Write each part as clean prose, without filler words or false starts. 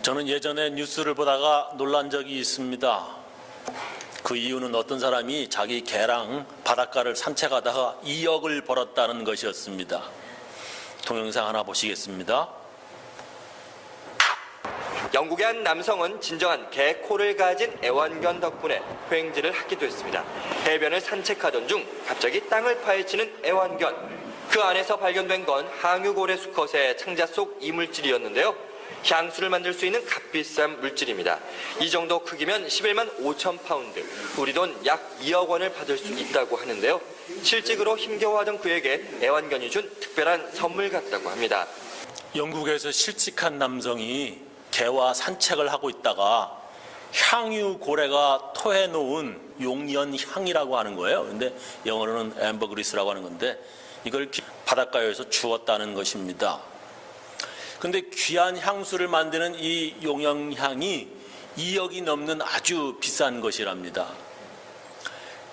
저는 예전에 뉴스를 보다가 놀란 적이 있습니다. 그 이유는 어떤 사람이 자기 개랑 바닷가를 산책하다가 2억을 벌었다는 것이었습니다. 동영상 하나 보시겠습니다. 영국의 한 남성은 진정한 개 코를 가진 애완견 덕분에 회행지를 하기도 했습니다. 해변을 산책하던 중 갑자기 땅을 파헤치는 애완견. 그 안에서 발견된 건 항유고래 수컷의 창자 속 이물질이었는데요. 향수를 만들 수 있는 값비싼 물질입니다. 이 정도 크기면 11만 5천 파운드, 우리 돈 약 2억 원을 받을 수 있다고 하는데요. 실직으로 힘겨워하던 그에게 애완견이 준 특별한 선물 같다고 합니다. 영국에서 실직한 남성이 개와 산책을 하고 있다가 향유고래가 토해놓은 용연향이라고 하는 거예요. 근데 영어로는 앰버그리스라고 하는 건데 이걸 바닷가에서 주었다는 것입니다. 근데 귀한 향수를 만드는 이 용연향이 2억이 넘는 아주 비싼 것이랍니다.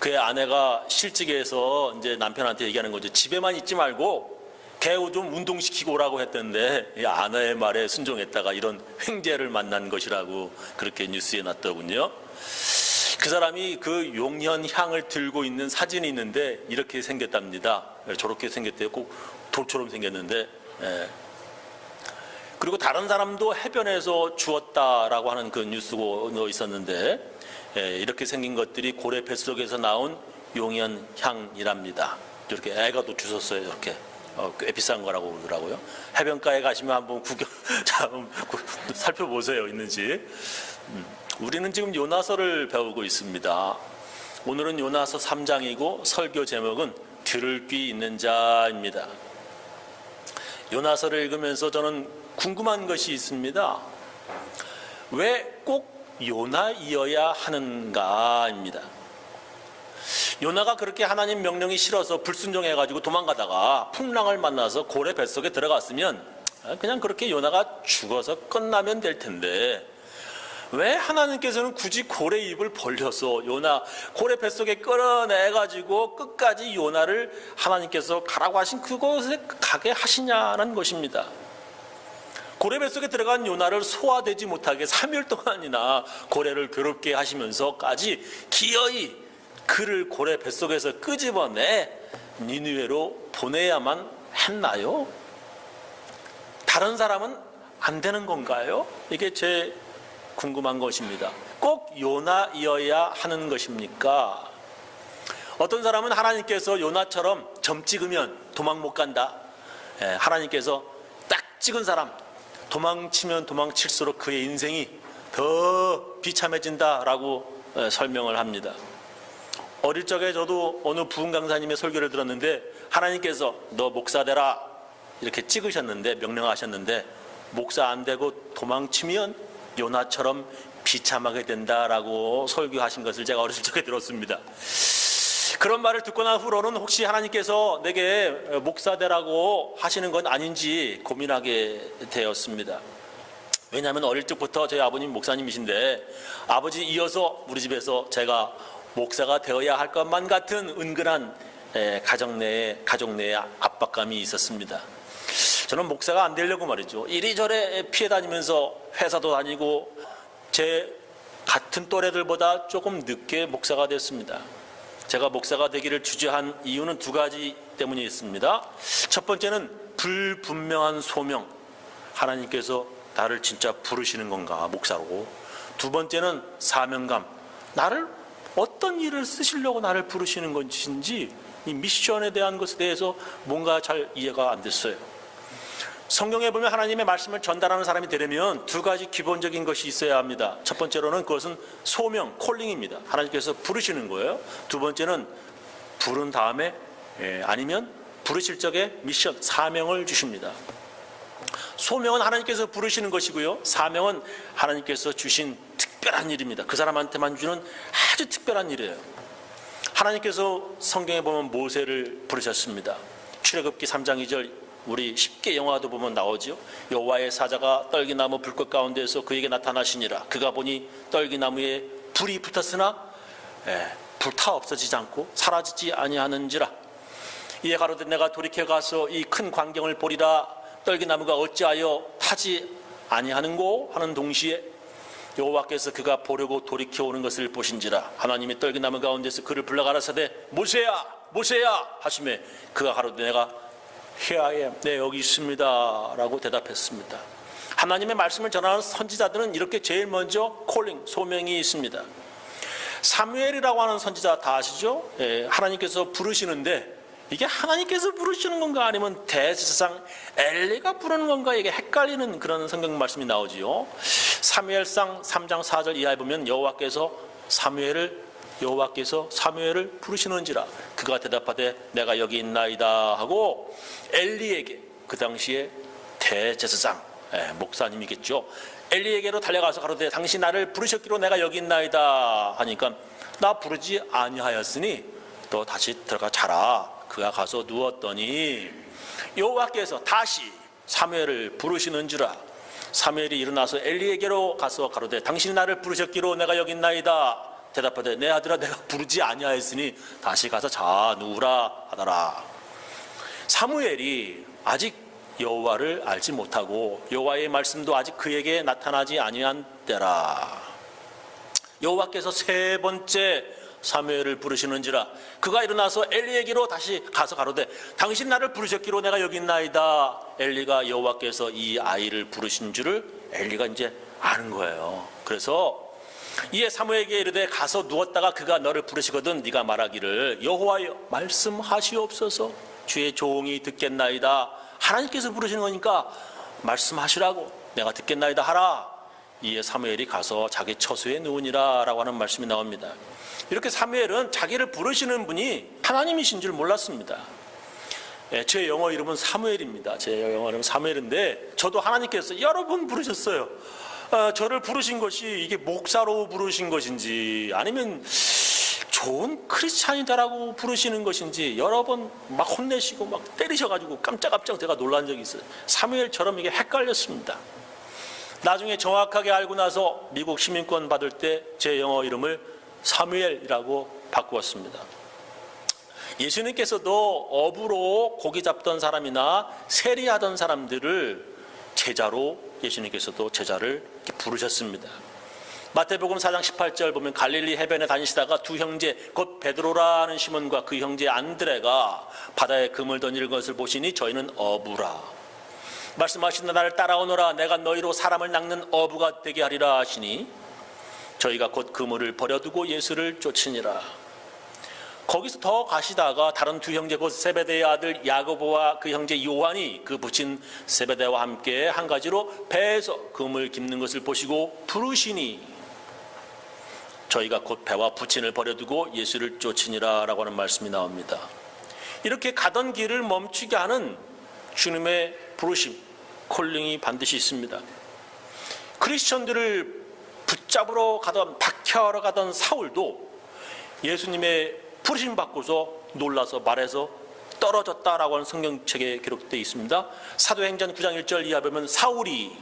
그의 아내가 실직해서 이제 남편한테 얘기하는 거죠. 집에만 있지 말고 개 좀 운동시키고 오라고 했던데 아내의 말에 순종했다가 이런 횡재를 만난 것이라고 그렇게 뉴스에 났더군요. 그 사람이 그 용연향을 들고 있는 사진이 있는데 이렇게 생겼답니다. 저렇게 생겼대요. 꼭 돌처럼 생겼는데. 그리고 다른 사람도 해변에서 주었다라고 하는 그 뉴스가 있었는데 이렇게 생긴 것들이 고래 뱃속에서 나온 용연향이랍니다. 이렇게 애가도 주웠어요. 이렇게 꽤 비싼 거라고 그러더라고요. 해변가에 가시면 한번 살펴보세요. 있는지. 우리는 지금 요나서를 배우고 있습니다. 오늘은 요나서 3장이고 설교 제목은 들을 귀 있는 자입니다. 요나서를 읽으면서 저는 궁금한 것이 있습니다. 왜 꼭 요나이어야 하는가입니다. 요나가 그렇게 하나님 명령이 싫어서 불순종해가지고 도망가다가 풍랑을 만나서 고래 뱃속에 들어갔으면 그냥 그렇게 요나가 죽어서 끝나면 될 텐데 왜 하나님께서는 굳이 고래 입을 벌려서 요나 고래 뱃속에 끌어내가지고 끝까지 요나를 하나님께서 가라고 하신 그곳에 가게 하시냐는 것입니다. 고래 뱃속에 들어간 요나를 소화되지 못하게 3일 동안이나 고래를 괴롭게 하시면서까지 기어이 그를 고래 뱃속에서 끄집어내 니느웨로 보내야만 했나요? 다른 사람은 안 되는 건가요? 이게 제 궁금한 것입니다. 꼭 요나이어야 하는 것입니까? 어떤 사람은 하나님께서 요나처럼 점 찍으면 도망 못 간다. 하나님께서 딱 찍은 사람 도망치면 도망칠수록 그의 인생이 더 비참해진다라고 설명을 합니다. 어릴 적에 저도 어느 부흥 강사님의 설교를 들었는데 하나님께서 너 목사 되라 이렇게 찍으셨는데 명령하셨는데 목사 안 되고 도망치면 요나처럼 비참하게 된다라고 설교하신 것을 제가 어렸을 적에 들었습니다. 그런 말을 듣고 난 후로는 혹시 하나님께서 내게 목사 되라고 하시는 건 아닌지 고민하게 되었습니다. 왜냐하면 어릴 적부터 저희 아버님 목사님이신데 아버지 이어서 우리 집에서 제가 목사가 되어야 할 것만 같은 은근한 가정 내의 압박감이 있었습니다. 저는 목사가 안 되려고 말이죠. 이리저리 피해 다니면서 회사도 다니고 제 같은 또래들보다 조금 늦게 목사가 됐습니다. 제가 목사가 되기를 주저한 이유는 두 가지 때문이 있습니다. 첫 번째는 불분명한 소명. 하나님께서 나를 진짜 부르시는 건가 목사로. 두 번째는 사명감. 나를 어떤 일을 쓰시려고 나를 부르시는 것인지 이 미션에 대한 것에 대해서 뭔가 잘 이해가 안 됐어요. 성경에 보면 하나님의 말씀을 전달하는 사람이 되려면 두 가지 기본적인 것이 있어야 합니다. 첫 번째로는 그것은 소명, 콜링입니다. 하나님께서 부르시는 거예요. 두 번째는 부른 다음에 아니면 부르실 적에 미션, 사명을 주십니다. 소명은 하나님께서 부르시는 것이고요. 사명은 하나님께서 주신 특별한 일입니다. 그 사람한테만 주는 아주 특별한 일이에요. 하나님께서 성경에 보면 모세를 부르셨습니다. 출애굽기 3장 2절 우리 쉽게 영화도 보면 나오죠. 여호와의 사자가 떨기나무 불꽃 가운데서 그에게 나타나시니라. 그가 보니 떨기나무에 불이 붙었으나 불타 없어지지 않고 사라지지 아니하는지라. 이에 가로되 내가 돌이켜 가서 이 큰 광경을 보리라. 떨기나무가 어찌하여 타지 아니하는고 하는 동시에 여호와께서 그가 보려고 돌이켜오는 것을 보신지라 하나님이 떨기나무 가운데서 그를 불러 가라사대 모세야 모세야 하시매 그가 가로되 내가 Here I am, 네 여기 있습니다 라고 대답했습니다. 하나님의 말씀을 전하는 선지자들은 이렇게 제일 먼저 콜링, 소명이 있습니다. 사무엘이라고 하는 선지자 다 아시죠? 하나님께서 부르시는데 이게 하나님께서 부르시는 건가 아니면 대제사장 엘리가 부르는 건가 이게 헷갈리는 그런 성경 말씀이 나오지요. 사무엘상 3장 4절 이하에 보면 여호와께서 사무엘을 부르시는지라 그가 대답하되 내가 여기 있나이다 하고 엘리에게 그 당시에 대제사장 목사님이겠죠. 엘리에게로 달려가서 가로되 당신 나를 부르셨기로 내가 여기 있나이다 하니까 나 부르지 아니하였으니 너 다시 들어가 자라. 그가 가서 누웠더니 여호와께서 다시 사무엘을 부르시는지라 사무엘이 일어나서 엘리에게로 가서 가로되 당신이 나를 부르셨기로 내가 여기 있나이다 대답하되 내 아들아 내가 부르지 아니하였으니 다시 가서 자 누우라 하더라. 사무엘이 아직 여호와를 알지 못하고 여호와의 말씀도 아직 그에게 나타나지 아니한 때라. 여호와께서 세 번째 사무엘을 부르시는지라 그가 일어나서 엘리에게로 다시 가서 가로되 당신 나를 부르셨기로 내가 여기 있나이다. 엘리가 여호와께서 이 아이를 부르신 줄을 엘리가 이제 아는 거예요. 그래서 이에 사무엘에게 이르되 가서 누웠다가 그가 너를 부르시거든 네가 말하기를 여호와여 말씀하시옵소서 주의 종이 듣겠나이다. 하나님께서 부르시는 거니까 말씀하시라고 내가 듣겠나이다 하라. 이에 사무엘이 가서 자기 처소에 누우니라 라고 하는 말씀이 나옵니다. 이렇게 사무엘은 자기를 부르시는 분이 하나님이신 줄 몰랐습니다. 제 영어 이름은 사무엘입니다. 제 영어 이름은 사무엘인데 저도 하나님께서 여러 번 부르셨어요. 저를 부르신 것이 이게 목사로 부르신 것인지 아니면 좋은 크리스찬이다라고 부르시는 것인지 여러 번 막 혼내시고 막 때리셔가지고 깜짝깜짝 제가 놀란 적이 있어요. 사무엘처럼 이게 헷갈렸습니다. 나중에 정확하게 알고 나서 미국 시민권 받을 때 제 영어 이름을 사무엘이라고 바꾸었습니다. 예수님께서도 어부로 고기 잡던 사람이나 세리하던 사람들을 제자로 예수님께서도 제자를 부르셨습니다. 마태복음 4장 18절 보면 갈릴리 해변에 다니시다가 두 형제 곧 베드로라는 시몬과 그 형제 안드레가 바다에 그물 던질 것을 보시니 저희는 어부라 말씀하시는 나를 따라오너라 내가 너희로 사람을 낚는 어부가 되게 하리라 하시니 저희가 곧 그물을 버려두고 예수를 쫓으니라. 거기서 더 가시다가 다른 두 형제 곧 세베대의 아들 야고보와 그 형제 요한이 그 부친 세베대와 함께 한 가지로 배에서 그물 깁는 것을 보시고 부르시니 저희가 곧 배와 부친을 버려두고 예수를 쫓으니라 라고 하는 말씀이 나옵니다. 이렇게 가던 길을 멈추게 하는 주님의 부르심, 콜링이 반드시 있습니다. 크리스천들을 붙잡으러 가던 박해하러 가던 사울도 예수님의 부르심 받고서 놀라서 말해서 떨어졌다라고 하는 성경책에 기록되어 있습니다. 사도행전 9장 1절 이하 보면 사울이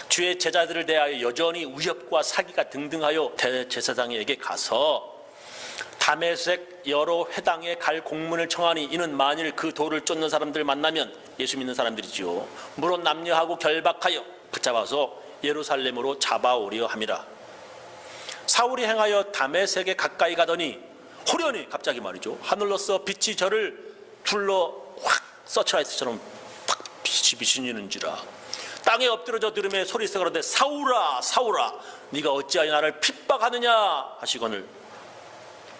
주의 제자들을 대하여 여전히 위협과 사기가 등등하여 대제사장에게 가서 다메섹 여러 회당에 갈 공문을 청하니 이는 만일 그 돌을 쫓는 사람들 만나면 예수 믿는 사람들이지요 물론 남녀하고 결박하여 붙잡아서 예루살렘으로 잡아오려 함이라. 사울이 행하여 다메섹에 가까이 가더니 호련히 갑자기 말이죠 하늘로서 빛이 저를 둘러 확 서치라이트처럼 탁 빛이 비추는지라 땅에 엎드려져 들음에 소리서 가로되 사울아 사울아 네가 어찌하여 나를 핍박하느냐 하시거늘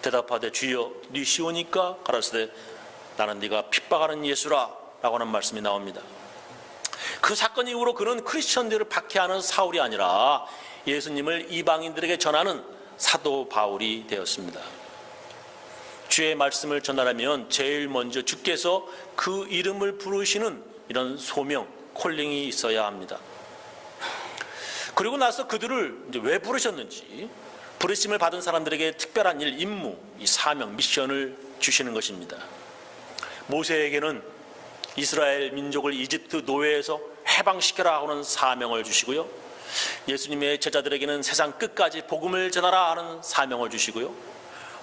대답하되 주여 네 시오니까 가라사대 나는 네가 핍박하는 예수라 라고 하는 말씀이 나옵니다. 그 사건 이후로 그는 크리스천들을 박해하는 사울이 아니라 예수님을 이방인들에게 전하는 사도 바울이 되었습니다. 주의 말씀을 전하려면 제일 먼저 주께서 그 이름을 부르시는 이런 소명, 콜링이 있어야 합니다. 그리고 나서 그들을 이제 왜 부르셨는지 부르심을 받은 사람들에게 특별한 일, 임무, 이 사명, 미션을 주시는 것입니다. 모세에게는 이스라엘 민족을 이집트 노예에서 해방시켜라 하는 사명을 주시고요. 예수님의 제자들에게는 세상 끝까지 복음을 전하라 하는 사명을 주시고요.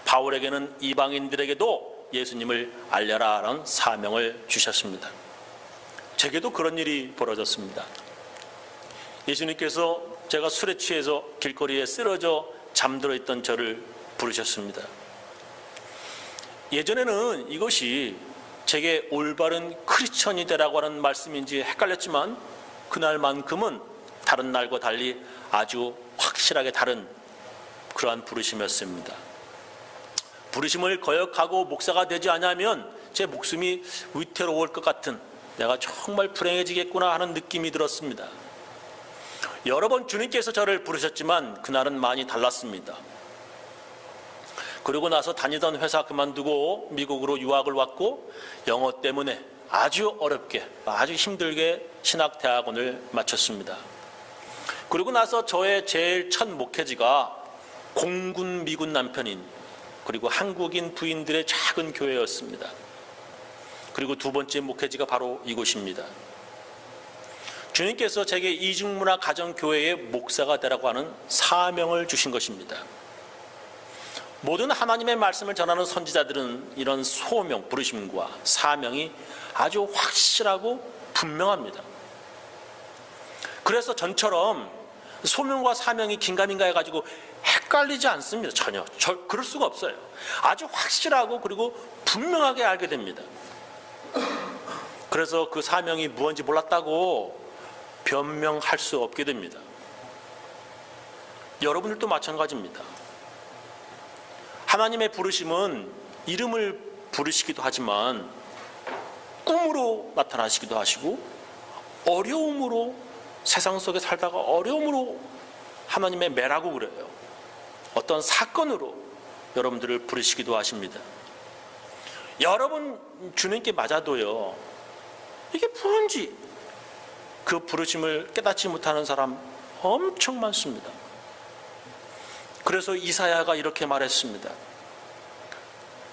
바울에게는 이방인들에게도 예수님을 알려라 하는 사명을 주셨습니다. 제게도 그런 일이 벌어졌습니다. 예수님께서 제가 술에 취해서 길거리에 쓰러져 잠들어 있던 저를 부르셨습니다. 예전에는 이것이 제게 올바른 크리스천이 되라고 하는 말씀인지 헷갈렸지만 그날만큼은 다른 날과 달리 아주 확실하게 다른 그러한 부르심이었습니다. 부르심을 거역하고 목사가 되지 않으면 제 목숨이 위태로울 것 같은, 내가 정말 불행해지겠구나 하는 느낌이 들었습니다. 여러 번 주님께서 저를 부르셨지만 그날은 많이 달랐습니다. 그러고 나서 다니던 회사 그만두고 미국으로 유학을 왔고 영어 때문에 아주 어렵게 아주 힘들게 신학대학원을 마쳤습니다. 그리고 나서 저의 제일 첫 목회지가 공군 미군 남편인 그리고 한국인 부인들의 작은 교회였습니다. 그리고 두 번째 목회지가 바로 이곳입니다. 주님께서 제게 이중문화 가정교회의 목사가 되라고 하는 사명을 주신 것입니다. 모든 하나님의 말씀을 전하는 선지자들은 이런 소명, 부르심과 사명이 아주 확실하고 분명합니다. 그래서 전처럼 소명과 사명이 긴가민가 해가지고 헷갈리지 않습니다. 전혀. 그럴 수가 없어요. 아주 확실하고 그리고 분명하게 알게 됩니다. 그래서 그 사명이 무엇인지 몰랐다고 변명할 수 없게 됩니다. 여러분들도 마찬가지입니다. 하나님의 부르심은 이름을 부르시기도 하지만 꿈으로 나타나시기도 하시고 어려움으로, 세상 속에 살다가 어려움으로 하나님의 매라고 그래요. 어떤 사건으로 여러분들을 부르시기도 하십니다. 여러분 주님께 맞아도요, 이게 뭔지 그 부르심을 깨닫지 못하는 사람 엄청 많습니다. 그래서 이사야가 이렇게 말했습니다.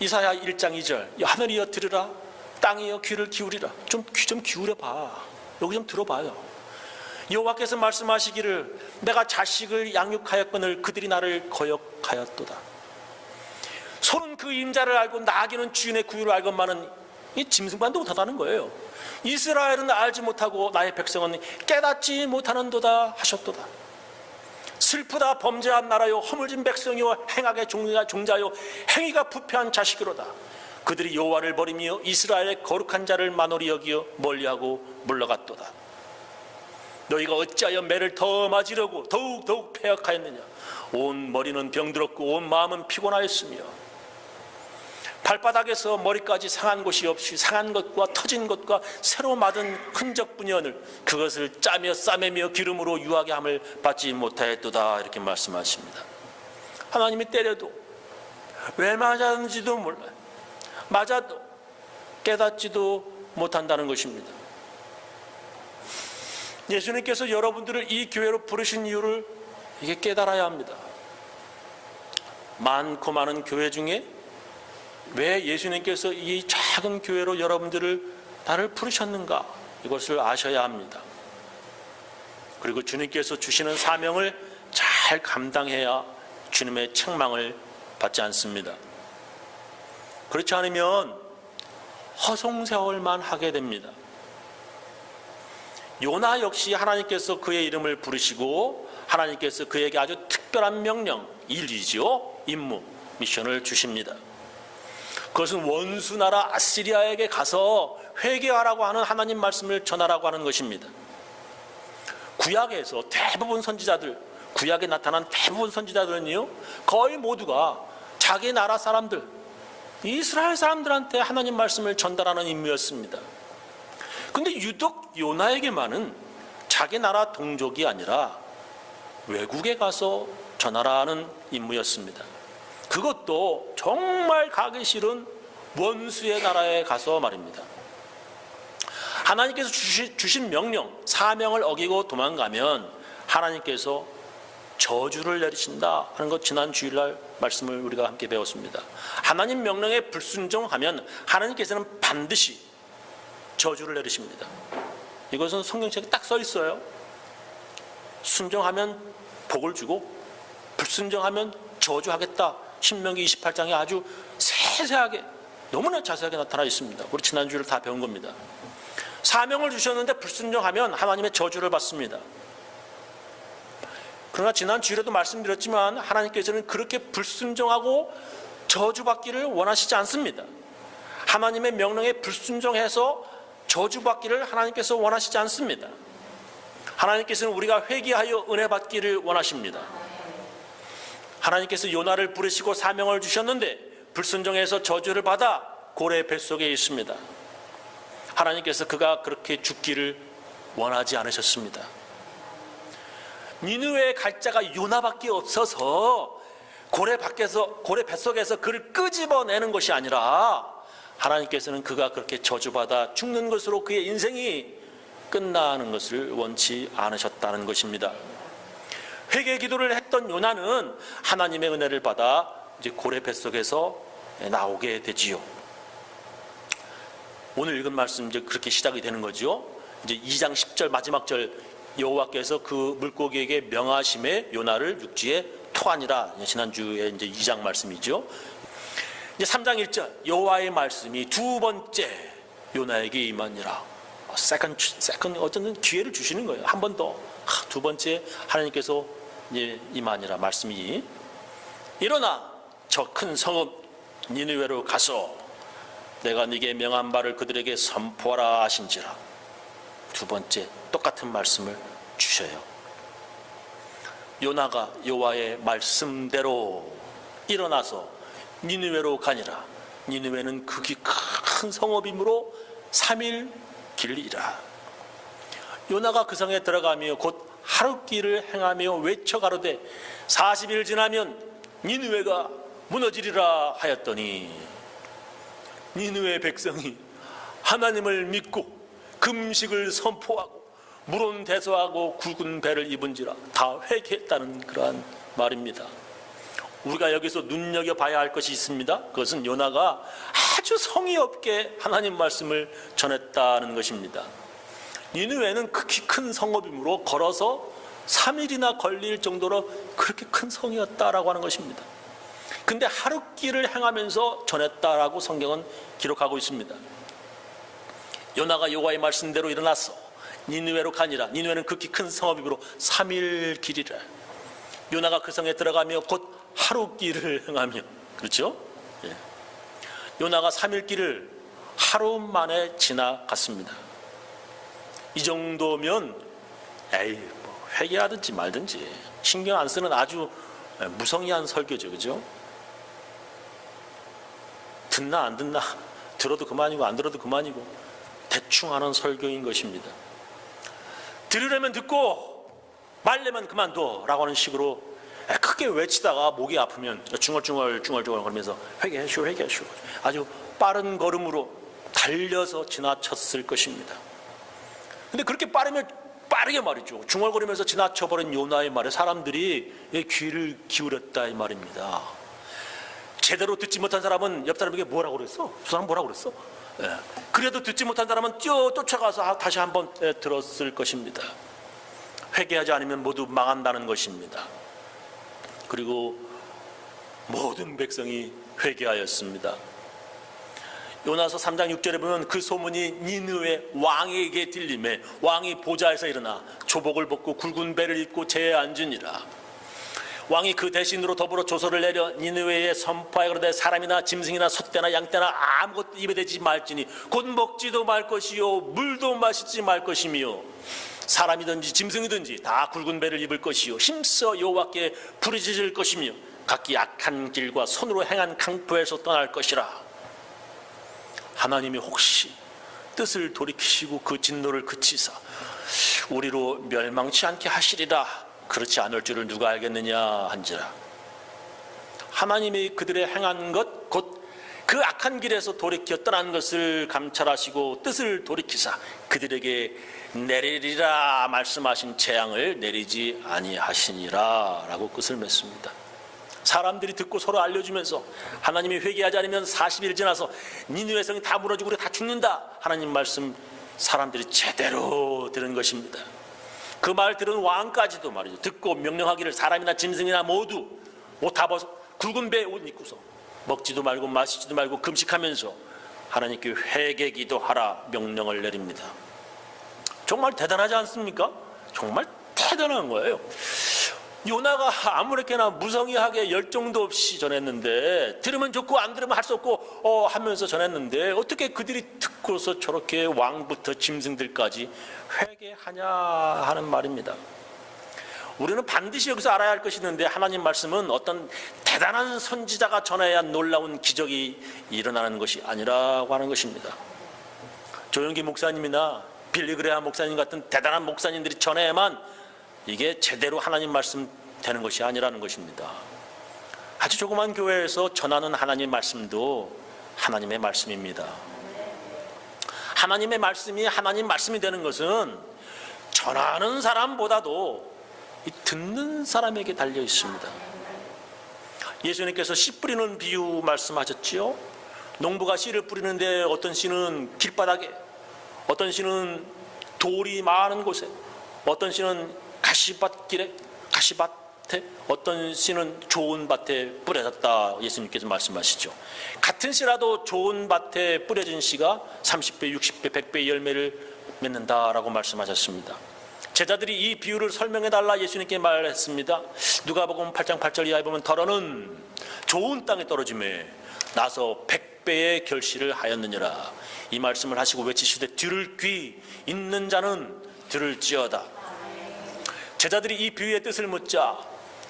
이사야 1장 2절, 하늘이여 들으라, 땅이여 귀를 기울이라. 귀 좀 기울여봐. 여기 좀 들어봐요. 여호와께서 말씀하시기를 내가 자식을 양육하였거늘 그들이 나를 거역하였도다. 소는 그 임자를 알고 나귀는 주인의 구유를 알건만은 이 짐승만도 못하다는 거예요. 이스라엘은 알지 못하고 나의 백성은 깨닫지 못하는도다 하셨도다. 슬프다 범죄한 나라요, 허물진 백성이요, 행악의 종자요, 행위가 부패한 자식이로다. 그들이 여호와를 버리며 이스라엘의 거룩한 자를 만홀히 여기어 멀리하고 물러갔도다. 너희가 어찌하여 매를 더 맞으려고 더욱 패역하였느냐. 온 머리는 병들었고 온 마음은 피곤하였으며 발바닥에서 머리까지 상한 곳이 없이 상한 것과 터진 것과 새로 맞은 흔적뿐이오늘 그것을 짜며 싸매며 기름으로 유하게 함을 받지 못하였도다. 이렇게 말씀하십니다. 하나님이 때려도 왜 맞았는지도 몰라요. 맞아도 깨닫지도 못한다는 것입니다. 예수님께서 여러분들을 이 교회로 부르신 이유를 이게 깨달아야 합니다. 많고 많은 교회 중에 왜 예수님께서 이 작은 교회로 여러분들을 나를 부르셨는가, 이것을 아셔야 합니다. 그리고 주님께서 주시는 사명을 잘 감당해야 주님의 책망을 받지 않습니다. 그렇지 않으면 허송세월만 하게 됩니다. 요나 역시 하나님께서 그의 이름을 부르시고 하나님께서 그에게 아주 특별한 명령, 일이죠, 임무, 미션을 주십니다. 그것은 원수 나라 아시리아에게 가서 회개하라고 하는 하나님 말씀을 전하라고 하는 것입니다. 구약에서 대부분 선지자들, 구약에 나타난 대부분 선지자들은요, 거의 모두가 자기 나라 사람들, 이스라엘 사람들한테 하나님 말씀을 전달하는 임무였습니다. 근데 유독 요나에게만은 자기 나라 동족이 아니라 외국에 가서 전하라는 임무였습니다. 그것도 정말 가기 싫은 원수의 나라에 가서 말입니다. 하나님께서 주신 명령, 사명을 어기고 도망가면 하나님께서 저주를 내리신다 하는 것, 지난 주일날 말씀을 우리가 함께 배웠습니다. 하나님 명령에 불순종하면 하나님께서는 반드시 저주를 내리십니다. 이것은 성경책에 딱 써 있어요. 순종하면 복을 주고 불순종하면 저주하겠다. 신명기 28장에 아주 세세하게, 너무나 자세하게 나타나 있습니다. 우리 지난주를 다 배운 겁니다. 사명을 주셨는데 불순종하면 하나님의 저주를 받습니다. 그러나 지난 주일에도 말씀드렸지만 하나님께서는 그렇게 불순종하고 저주받기를 원하시지 않습니다. 하나님의 명령에 불순종해서 저주받기를 하나님께서 원하시지 않습니다. 하나님께서는 우리가 회개하여 은혜 받기를 원하십니다. 하나님께서 요나를 부르시고 사명을 주셨는데 불순종해서 저주를 받아 고래 뱃속에 있습니다. 하나님께서 그가 그렇게 죽기를 원하지 않으셨습니다. 니느웨에 갈 자가 요나밖에 없어서 고래 뱃속에서 그를 끄집어내는 것이 아니라 하나님께서는 그가 그렇게 저주받아 죽는 것으로 그의 인생이 끝나는 것을 원치 않으셨다는 것입니다. 회개 기도를 했던 요나는 하나님의 은혜를 받아 이제 고래 뱃속에서 나오게 되지요. 오늘 읽은 말씀 이제 그렇게 시작이 되는 거죠. 이제 2장 10절 마지막 절 여호와께서 그 물고기에게 명하심에 요나를 육지에 토하니라. 지난주에 이제 2장 말씀이죠. 이제 3장 1절 여호와의 말씀이 두 번째 요나에게 임하니라. 세컨 어쩌면 기회를 주시는 거예요. 한 번 더. 두 번째 하나님께서 이제 임하니라 말씀이 일어나 저 큰 성읍 니느웨로 가서 내가 네게 명한 바를 그들에게 선포하라 하신지라. 두 번째 똑같은 말씀을 주셔요. 요나가 여호와의 말씀대로 일어나서 니느웨로 가니라. 니느웨는 극이 큰 성읍이므로 3일 길이라. 요나가 그 성에 들어가며 곧 하룻길을 행하며 외쳐 가로되 40일 지나면 니느웨가 무너지리라 하였더니 니느웨 백성이 하나님을 믿고 금식을 선포하고 물은 대소하고 굵은 배를 입은지라. 다 회개했다는 그러한 말입니다. 우리가 여기서 눈여겨봐야 할 것이 있습니다. 그것은 요나가 아주 성의 없게 하나님 말씀을 전했다는 것입니다. 니느웨는 극히 큰 성읍이므로 걸어서 3일이나 걸릴 정도로 그렇게 큰 성이었다라고 하는 것입니다. 근데 하룻길을 행하면서 전했다라고 성경은 기록하고 있습니다. 요나가 여호와의 말씀대로 일어났어 니느웨로 가니라. 니느웨는 극히 큰 성읍이므로 3일 길이라. 요나가 그 성에 들어가며 곧 하룻길을 행하며, 그렇죠? 예. 요나가 3일 길을 하루 만에 지나갔습니다. 이 정도면 뭐 회개하든지 말든지 신경 안 쓰는 아주 무성의한 설교죠, 그죠? 듣나 안 듣나, 들어도 그만이고 안 들어도 그만이고 대충 하는 설교인 것입니다. 들으려면 듣고 말려면 그만둬 라고 하는 식으로 크게 외치다가 목이 아프면 중얼중얼 거리면서 회개하시오 아주 빠른 걸음으로 달려서 지나쳤을 것입니다. 근데 그렇게 빠르게 말이죠. 중얼거리면서 지나쳐버린 요나의 말에 사람들이 귀를 기울였다 이 말입니다. 제대로 듣지 못한 사람은 옆 사람에게 뭐라고 그랬어? 저 사람 뭐라고 그랬어? 그래도 듣지 못한 사람은 쫓아가서 다시 한번 들었을 것입니다. 회개하지 않으면 모두 망한다는 것입니다. 그리고 모든 백성이 회개하였습니다. 요나서 3장 6절에 보면 그 소문이 니느웨 왕에게 들림에 왕이 보좌에서 일어나 조복을 벗고 굵은 배를 입고 제에 앉으니라. 왕이 그 대신으로 더불어 조서를 내려 니느웨에 선포하여 그러되 사람이나 짐승이나 소떼나 양떼나 아무것도 입에 대지 말지니 곧 먹지도 말 것이요 물도 마시지 말 것이며 사람이든지 짐승이든지 다 굵은 배를 입을 것이요 힘써 여호와께 부르짖을 것이며 각기 악한 길과 손으로 행한 강포에서 떠날 것이라. 하나님이 혹시 뜻을 돌이키시고 그 진노를 그치사 우리로 멸망치 않게 하시리라. 그렇지 않을 줄을 누가 알겠느냐 한지라. 하나님이 그들의 행한 것 곧 그 악한 길에서 돌이켜 떠난 것을 감찰하시고 뜻을 돌이키사 그들에게 내리리라 말씀하신 재앙을 내리지 아니하시니라 라고 끝을 맺습니다. 사람들이 듣고 서로 알려주면서 하나님이 회개하지 않으면 40일 지나서 니느웨 성이 다 무너지고 우리 다 죽는다. 하나님 말씀 사람들이 제대로 들은 것입니다. 그 말 들은 왕까지도 말이죠. 듣고 명령하기를 사람이나 짐승이나 모두 옷 다 벗어 굵은 배 옷 입고서 먹지도 말고 마시지도 말고 금식하면서 하나님께 회개기도 하라 명령을 내립니다. 정말 대단하지 않습니까? 정말 대단한 거예요. 요나가 아무렇게나 무성의하게 열정도 없이 전했는데, 들으면 좋고 안 들으면 할 수 없고 하면서 전했는데, 어떻게 그들이 듣고서 저렇게 왕부터 짐승들까지 회개하냐 하는 말입니다. 우리는 반드시 여기서 알아야 할 것이 있는데, 하나님 말씀은 어떤 대단한 선지자가 전해야 놀라운 기적이 일어나는 것이 아니라고 하는 것입니다. 조영기 목사님이나 빌리그레함 목사님 같은 대단한 목사님들이 전해야만 이게 제대로 하나님 말씀 되는 것이 아니라는 것입니다. 아주 조그만 교회에서 전하는 하나님 말씀도 하나님의 말씀입니다. 하나님의 말씀이 하나님 말씀이 되는 것은 전하는 사람보다도 이 듣는 사람에게 달려 있습니다. 예수님께서 씨 뿌리는 비유 말씀하셨지요. 농부가 씨를 뿌리는데 어떤 씨는 길바닥에, 어떤 씨는 돌이 많은 곳에, 어떤 씨는 가시밭길에, 가시밭에, 어떤 씨는 좋은 밭에 뿌려졌다. 예수님께서 말씀하시죠. 같은 씨라도 좋은 밭에 뿌려진 씨가 30배, 60배, 100배의 열매를 맺는다라고 말씀하셨습니다. 제자들이 이 비유를 설명해달라 예수님께 말했습니다. 누가복음 8장 8절 이하에 보면 더러는 좋은 땅에 떨어짐에 나서 100배의 결실을 하였느니라. 이 말씀을 하시고 외치시되 들을 귀 있는 자는 들을지어다. 제자들이 이 비유의 뜻을 묻자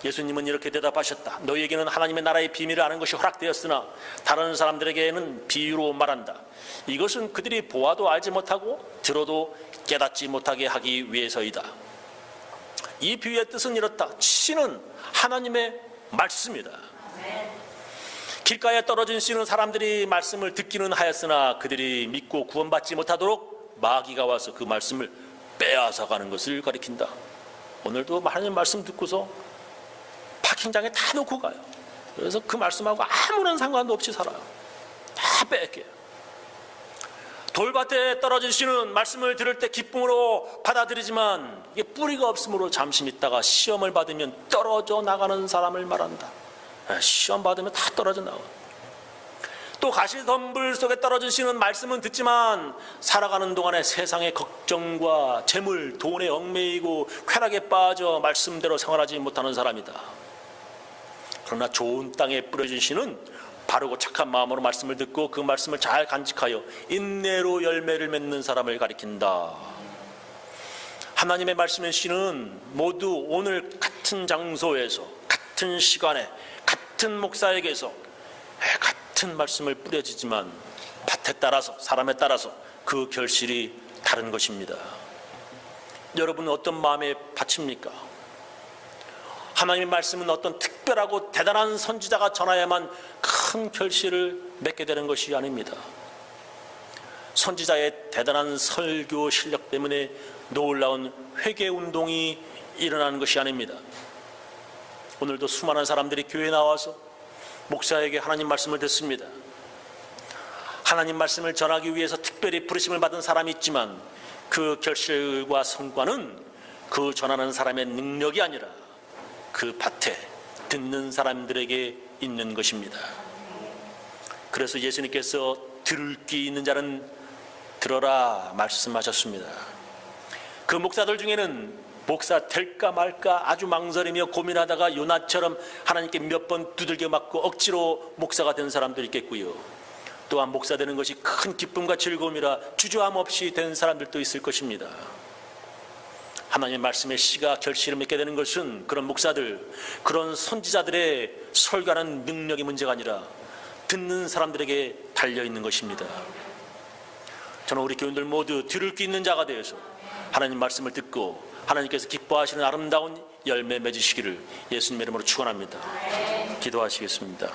예수님은 이렇게 대답하셨다. 너희에게는 하나님의 나라의 비밀을 아는 것이 허락되었으나 다른 사람들에게는 비유로 말한다. 이것은 그들이 보아도 알지 못하고 들어도 깨닫지 못하게 하기 위해서이다. 이 비유의 뜻은 이렇다. 씨는 하나님의 말씀이다. 길가에 떨어진 씨는 사람들이 말씀을 듣기는 하였으나 그들이 믿고 구원받지 못하도록 마귀가 와서 그 말씀을 빼앗아가는 것을 가리킨다. 오늘도 하나님 말씀 듣고서 파킹장에 다 놓고 가요. 그래서 그 말씀하고 아무런 상관도 없이 살아요. 다 뺏겨요. 돌밭에 떨어진 씨는 말씀을 들을 때 기쁨으로 받아들이지만 이게 뿌리가 없으므로 잠시 있다가 시험을 받으면 떨어져 나가는 사람을 말한다. 시험 받으면 다 떨어져 나와. 또 가시덤불 속에 떨어진 씨는 말씀은 듣지만 살아가는 동안에 세상의 걱정과 재물, 돈에 얽매이고 쾌락에 빠져 말씀대로 생활하지 못하는 사람이다. 그러나 좋은 땅에 뿌려진 씨는 바르고 착한 마음으로 말씀을 듣고 그 말씀을 잘 간직하여 인내로 열매를 맺는 사람을 가리킨다. 하나님의 말씀의 씨는 모두 오늘 같은 장소에서, 같은 시간에, 같은 목사에게서 같은 말씀을 뿌려지지만 밭에 따라서, 사람에 따라서 그 결실이 다른 것입니다. 여러분은 어떤 마음에 바칩니까? 하나님의 말씀은 어떤 특별하고 대단한 선지자가 전하야만 큰 결실을 맺게 되는 것이 아닙니다. 선지자의 대단한 설교 실력 때문에 놀라운 회개 운동이 일어나는 것이 아닙니다. 오늘도 수많은 사람들이 교회에 나와서 목사에게 하나님 말씀을 듣습니다. 하나님 말씀을 전하기 위해서 특별히 부르심을 받은 사람이 있지만 그 결실과 성과는 그 전하는 사람의 능력이 아니라 그 밭에 듣는 사람들에게 있는 것입니다. 그래서 예수님께서 들을 귀 있는 자는 들어라 말씀하셨습니다. 그 목사들 중에는 목사 될까 말까 아주 망설이며 고민하다가 요나처럼 하나님께 몇 번 두들겨 맞고 억지로 목사가 된 사람도 있겠고요. 또한 목사 되는 것이 큰 기쁨과 즐거움이라 주저함 없이 된 사람들도 있을 것입니다. 하나님의 말씀의 씨가 결실을 맺게 되는 것은 그런 목사들, 그런 선지자들의 설교하는 능력이 문제가 아니라 듣는 사람들에게 달려있는 것입니다. 저는 우리 교인들 모두 들을 귀 있는 자가 되어서 하나님 말씀을 듣고 하나님께서 기뻐하시는 아름다운 열매 맺으시기를 예수님의 이름으로 축원합니다. 기도하시겠습니다.